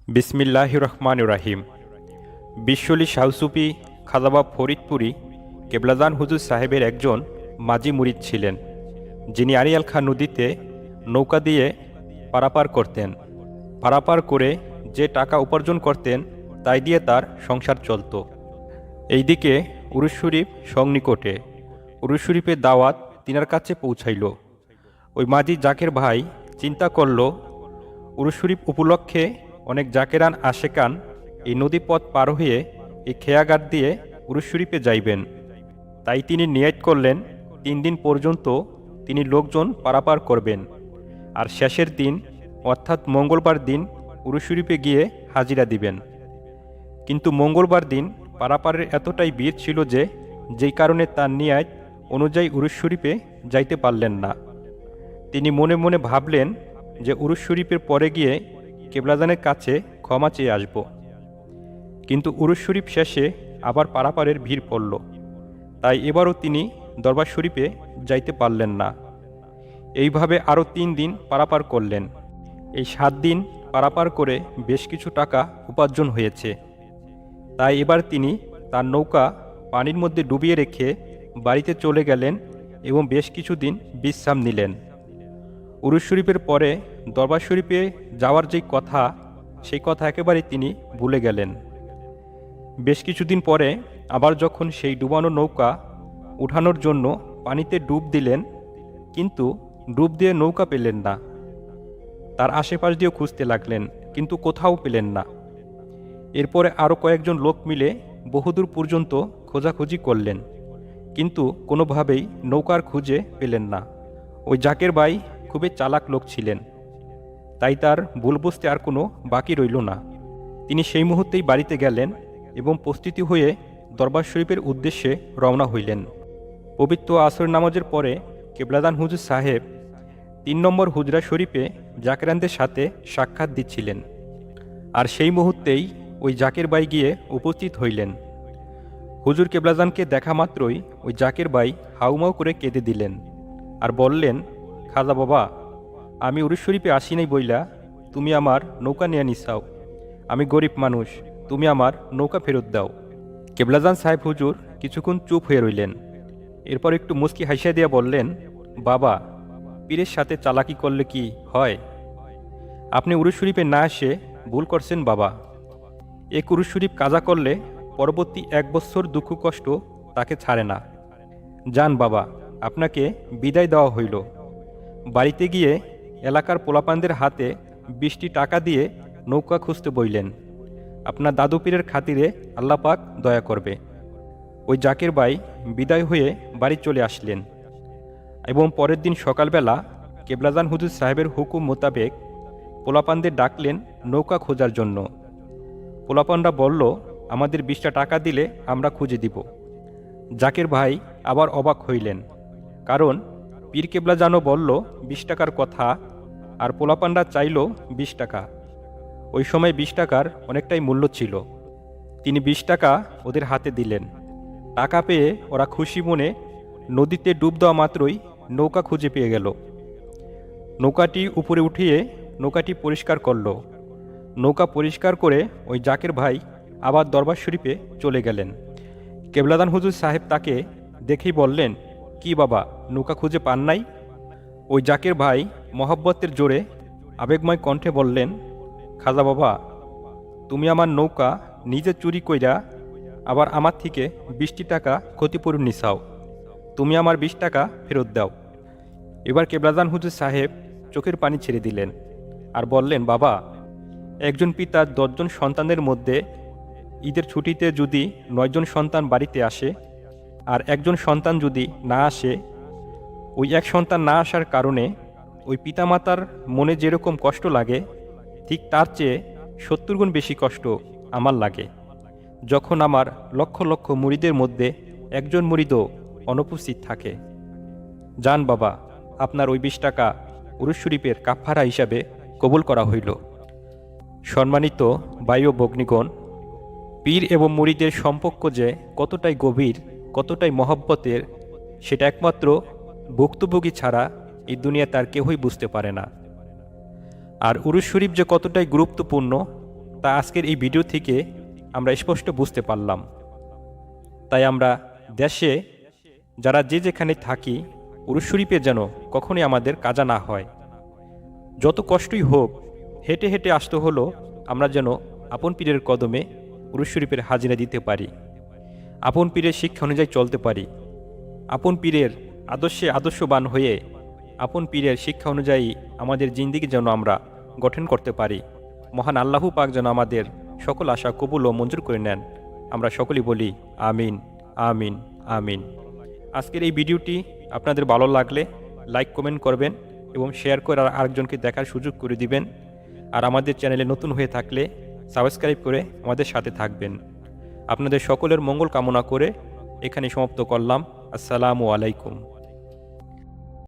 বিসমিল্লাহির রহমানির রহিম। বিশ্বলি শাহসুফি খাজাবা ফরিদপুরি কেবলাদান হুজুর সাহেবের একজন মাঝি মুরিদ ছিলেন, যিনি আড়িয়াল খাঁ নদীতে নৌকা দিয়ে পারাপার করতেন। পারাপার করে যে টাকা উপার্জন করতেন তাই দিয়ে তার সংসার চলত। এইদিকে উরুস শরীফ সংনিকটে। উরুস শরীফের দাওয়াত তিনার কাছে পৌঁছাইল। ওই মাঝি জাকের ভাই চিন্তা করল, উরুস শরীফ উপলক্ষে অনেক জাকেরান আশেকান এই নদীপথ পার হয়ে এই খেয়াঘাট দিয়ে উরুস শরীফে যাইবেন। তাই তিনি নিয়ত করলেন 3 দিন পর্যন্ত তিনি লোকজন পারাপার করবেন, আর শেষের দিন অর্থাৎ মঙ্গলবার দিন উরুস শরীফে গিয়ে হাজিরা দিবেন। কিন্তু মঙ্গলবার দিন পারাপারের এতটাই ভিড় ছিল যে যেই কারণে তার নিয়ত অনুযায়ী উরুস শরীফে যাইতে পারলেন না। তিনি মনে মনে ভাবলেন যে উরুস শরীফের পরে গিয়ে কেবলাদানের কাছে ক্ষমা চেয়ে আসব। কিন্তু উরুস শরীফ শেষে আবার পারাপারের ভিড় পড়ল, তাই এবারও তিনি দরবার শরীফে যাইতে পারলেন না। এইভাবে আরও 3 দিন পারাপার করলেন। এই 7 দিন পারাপার করে বেশ কিছু টাকা উপার্জন হয়েছে। তাই এবার তিনি তার নৌকা পানির মধ্যে ডুবিয়ে রেখে বাড়িতে চলে গেলেন এবং বেশ কিছুদিন বিশ্রাম নিলেন। উরুস শরীফের পরে দরবার শরীফে যাওয়ার যেই কথা, সেই কথা একেবারে তিনি ভুলে গেলেন। বেশ কিছুদিন পরে আবার যখন সেই ডুবানো নৌকা উঠানোর জন্য পানিতে ডুব দিলেন, কিন্তু ডুব দিয়ে নৌকা পেলেন না। তার আশেপাশ দিয়েও খুঁজতে লাগলেন, কিন্তু কোথাও পেলেন না। এরপরে আরও কয়েকজন লোক মিলে বহুদূর পর্যন্ত খোঁজাখুঁজি করলেন, কিন্তু কোনোভাবেই নৌকার খুঁজে পেলেন না। ওই জাকের ভাই খুবই চালাক লোক ছিলেন, তাই তার ভুল বুঝতে আর কোনো বাকি রইল না। তিনি সেই মুহূর্তেই বাড়িতে গেলেন এবং প্রস্তুতি হয়ে দরবার শরীফের উদ্দেশ্যে রওনা হইলেন। পবিত্র আসর নামাজের পরে কেবলাদান হুজুর সাহেব 3 নম্বর হুজরা শরীফে জাকেরানদের সাথে সাক্ষাৎ দিচ্ছিলেন, আর সেই মুহূর্তেই ওই জাকের ভাই গিয়ে উপস্থিত হইলেন। হুজুর কেবলাদানকে দেখা মাত্রই ওই জাকের ভাই হাউমাউ করে কেঁদে দিলেন আর বললেন, খাজা বাবা, আমি উরুস শরীফে আসি নাই বইলা তুমি আমার নৌকা নিয়ে নিসাও। আমি গরিব মানুষ, তুমি আমার নৌকা ফেরত দাও। কেবলাদান সাহেব হুজুর কিছুক্ষণ চুপ হয়ে রইলেন। এরপর একটু মুস্কি হাসিয়া দিয়া বললেন, বাবা, পীরের সাথে চালাকি করলে কি হয়? আপনি উরুস শরীফে না এসে ভুল করছেন বাবা। এক উরুস শরীফ কাজা করলে পরবর্তী 1 বছর দুঃখ কষ্ট তাকে ছাড়ে না। যান বাবা, আপনাকে বিদায় দেওয়া হইল। বাড়িতে গিয়ে এলাকার পোলাপানদের হাতে 20টি টাকা দিয়ে নৌকা খুঁজতে বইলেন। আপনার দাদু পীরের খাতিরে আল্লাহ পাক দয়া করবে। ওই জাকের ভাই বিদায় হয়ে বাড়ি চলে আসলেন এবং পরের দিন সকালবেলা কেবলাদান হুজুর সাহেবের হুকুম মোতাবেক পোলাপানদের ডাকলেন নৌকা খোঁজার জন্য। পোলাপানরা বলল, আমাদের 20টা টাকা দিলে আমরা খুঁজে দিব। জাকের ভাই আবার অবাক হইলেন, কারণ পীর কেবলাজানও বলল 20 টাকার কথা, আর পোলাপানরা চাইল 20 টাকা। ওই সময় 20 টাকার অনেকটাই মূল্য ছিল। তিনি 20 টাকা ওদের হাতে দিলেন। টাকা পেয়ে ওরা খুশি মনে নদীতে ডুব দেওয়া মাত্রই নৌকা খুঁজে পেয়ে গেল। নৌকাটি উপরে উঠিয়ে নৌকাটি পরিষ্কার করল। নৌকা পরিষ্কার করে ওই জাকের ভাই আবার দরবার শরীফে চলে গেলেন। কেবলাদান হুজুর সাহেব তাকে দেখেই বললেন, কি বাবা, নৌকা খুঁজে পান নাই? ওই জাকের ভাই মহব্বতের জোরে আবেগময় কণ্ঠে বললেন, খাজা বাবা, তুমি আমার নৌকা নিজে চুরি কইরা আবার আমার থেকে 20টি টাকা ক্ষতিপূরণ নিছাও। তুমি আমার 20 টাকা ফেরত দাও। এবার কেবলাদান হুজুর সাহেব চোখের পানি ছেড়ে দিলেন আর বললেন, বাবা, একজন পিতার 10 জন সন্তানের মধ্যে ঈদের ছুটিতে যদি 9 জন সন্তান বাড়িতে আসে, আর একজন সন্তান যদি না আসে, ওই এক সন্তান না আসার কারণে ওই পিতামাতার মনে যেরকম কষ্ট লাগে, ঠিক তার চেয়ে 70 গুণ বেশি কষ্ট আমার লাগে যখন আমার লক্ষ লক্ষ মুরিদের মধ্যে একজন মুরিদও অনুপস্থিত থাকে। যান বাবা, আপনার ওই 20 টাকা উরুস শরীফের কাফারা হিসাবে কবুল করা হইল। সম্মানিত ভাই ও ভগ্নীগণ, পীর এবং মুরিদের সম্পর্ক যে কতটাই গভীর, কতটাই মহব্বতের, সেটা একমাত্র ভুক্তভোগী ছাড়া এই দুনিয়া তার কেউই বুঝতে পারে না। আর উরুস শরীফ যে কতটাই গুরুত্বপূর্ণ তা আজকের এই ভিডিও থেকে আমরা স্পষ্ট বুঝতে পারলাম। তাই আমরা দেশে যারা যে যেখানে থাকি উরুস শরীফে যেন কখনোই আমাদের কাজা না হয়। যত কষ্টই হোক হেঁটে হেঁটে আসতে হলো, আমরা যেন আপন পীরের কদমে উরুস শরীফের হাজিরা দিতে পারি, আপন পীরের শিক্ষা অনুযায়ী চলতে পারি, আপন পীরের আদর্শে আদর্শবান হয়ে আপন পীরের শিক্ষা অনুযায়ী আমাদের জিন্দিগি যেন আমরা গঠন করতে পারি। মহান আল্লাহু পাক যেন আমাদের সকল আশা কবুল ও মঞ্জুর করে নেন। আমরা সকলেই বলি আমিন, আমিন, আমিন। আজকের এই ভিডিওটি আপনাদের ভালো লাগলে লাইক কমেন্ট করবেন এবং শেয়ার করে আরেকজনকে দেখার সুযোগ করে দিবেন। আর আমাদের চ্যানেলে নতুন হয়ে থাকলে সাবস্ক্রাইব করে আমাদের সাথে থাকবেন। আপনাদের সকলের মঙ্গল কামনা করে এখানে সমাপ্ত করলাম। আসসালামু আলাইকুম।